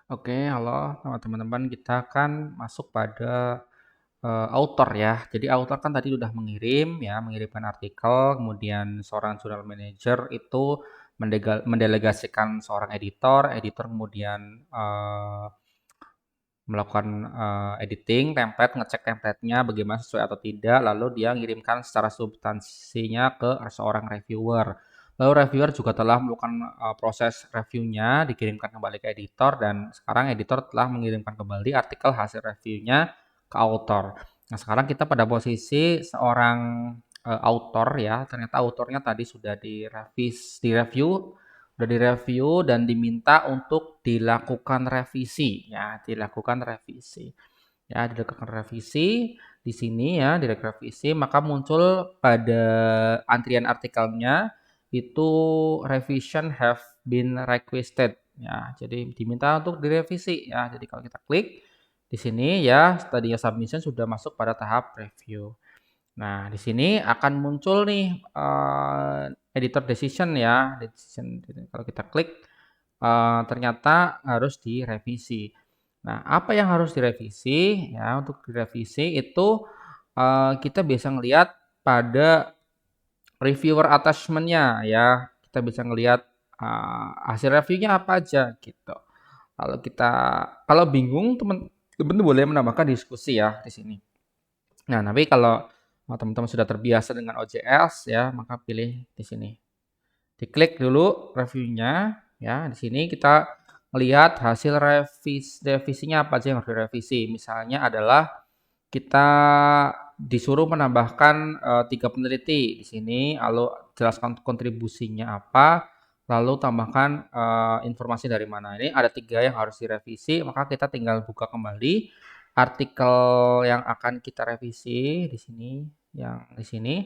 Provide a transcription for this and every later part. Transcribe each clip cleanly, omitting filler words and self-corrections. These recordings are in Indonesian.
Oke, halo teman-teman. Kita kan masuk pada author ya. Jadi author kan tadi udah mengirim ya, mengirimkan artikel, kemudian seorang jurnal manager itu mendelegasikan seorang editor, editor kemudian melakukan editing template, ngecek template-nya bagaimana sesuai atau tidak, lalu dia ngirimkan secara substansinya ke seorang reviewer. Lalu reviewer juga telah melakukan proses reviewnya, dikirimkan kembali ke editor, dan sekarang editor telah mengirimkan kembali artikel hasil reviewnya ke author. Nah, sekarang kita pada posisi seorang author ya, ternyata autornya tadi sudah direview, udah direview dan diminta untuk dilakukan revisi ya, dilakukan revisi. Ya, dilakukan revisi di sini ya, dilakukan revisi, maka muncul pada antrian artikelnya itu revision have been requested ya. Jadi diminta untuk direvisi ya. Jadi kalau kita klik di sini ya, tadinya submission sudah masuk pada tahap review. Nah, di sini akan muncul nih editor decision ya, decision. Kalau kita klik ternyata harus direvisi. Nah, apa yang harus direvisi? Ya, untuk direvisi itu kita bisa ngelihat pada reviewer attachment-nya ya. Kita bisa ngelihat hasil reviewnya apa aja gitu. Kalau bingung teman-teman boleh menambahkan diskusi ya di sini. Nah, tapi kalau teman-teman sudah terbiasa dengan OJS ya, maka pilih di sini. Diklik dulu reviewnya ya. Di sini kita melihat hasil revisinya apa aja yang harus direvisi. Misalnya adalah kita disuruh menambahkan 3 peneliti di sini, lalu jelaskan kontribusinya apa, lalu tambahkan informasi dari mana. Ini ada 3 yang harus direvisi, maka kita tinggal buka kembali artikel yang akan kita revisi di sini, yang di sini.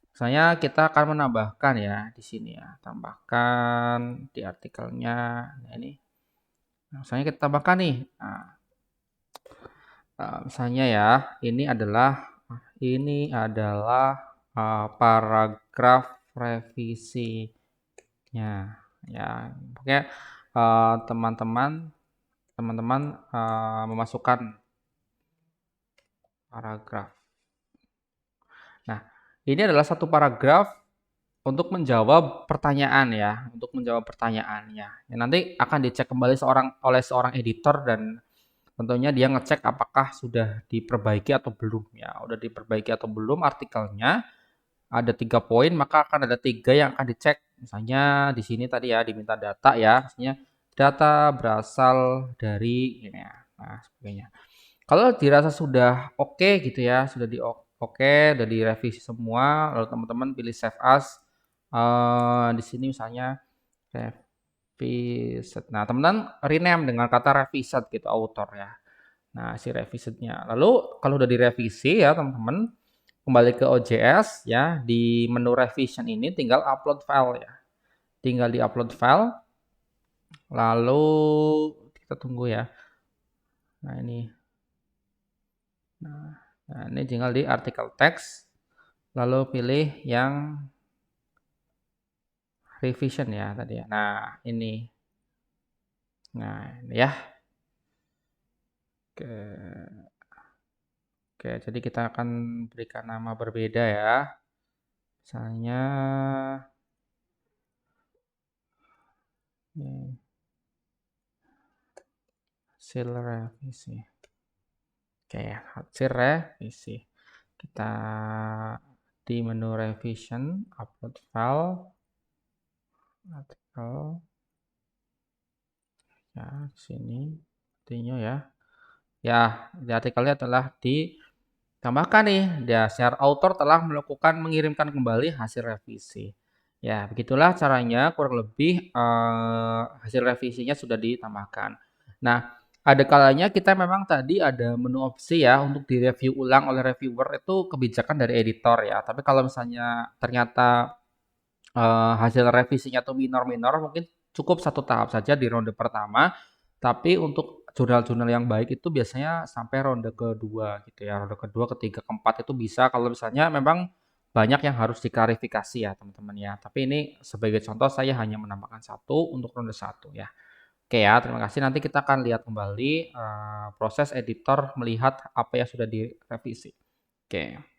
Misalnya kita akan menambahkan ya di sini ya, tambahkan di artikelnya. Nah, ini. Nah, misalnya kita tambahkan nih. Nah, misalnya ya, ini adalah paragraf revisinya. Ya, pokoknya teman-teman memasukkan paragraf. Nah, ini adalah satu paragraf untuk menjawab pertanyaan ya, untuk menjawab pertanyaannya. Ya, nanti akan dicek kembali oleh seorang editor dan tentunya dia ngecek apakah sudah diperbaiki atau belum ya. Udah diperbaiki atau belum artikelnya. Ada 3 poin, maka akan ada 3 yang akan dicek. Misalnya di sini tadi ya diminta data ya, misalnya data berasal dari ini ya. Nah, sebagainya. Kalau dirasa sudah oke gitu ya, sudah oke, udah direvisi semua, lalu teman-teman pilih save as. Di sini misalnya revisit. Nah, teman-teman rename dengan kata revisit gitu author ya. Nah, si revisitnya. Lalu kalau udah direvisi ya teman-teman, kembali ke OJS ya, di menu revision ini tinggal upload file ya. Tinggal di-upload file, lalu kita tunggu ya. Nah, ini. Nah, ini tinggal di artikel text, lalu pilih yang revision ya tadi ya. Nah, ini. Nah, ini ya. Oke. Oke, jadi kita akan berikan nama berbeda ya. Misalnya ini, hasil revisi. Oke, hasil revisi. Kita di menu revision, upload file, artikel, ya, di sini, artinya ya. Ya, di artikelnya telah ditambahkan nih, ya, share author telah melakukan mengirimkan kembali hasil revisi. Ya, begitulah caranya kurang lebih hasil revisinya sudah ditambahkan. Nah, ada kalanya kita memang tadi ada menu opsi ya untuk direview ulang oleh reviewer itu kebijakan dari editor ya. Tapi kalau misalnya ternyata hasil revisinya tuh minor-minor, mungkin cukup satu tahap saja di ronde pertama. Tapi untuk jurnal-jurnal yang baik itu biasanya sampai ronde kedua gitu ya. Ronde kedua, ketiga, keempat itu bisa kalau misalnya memang banyak yang harus diklarifikasi ya teman-teman ya. Tapi ini sebagai contoh saya hanya menambahkan satu untuk ronde satu ya. Oke ya, terima kasih. Nanti kita akan lihat kembali, proses editor melihat apa yang sudah direvisi. Oke.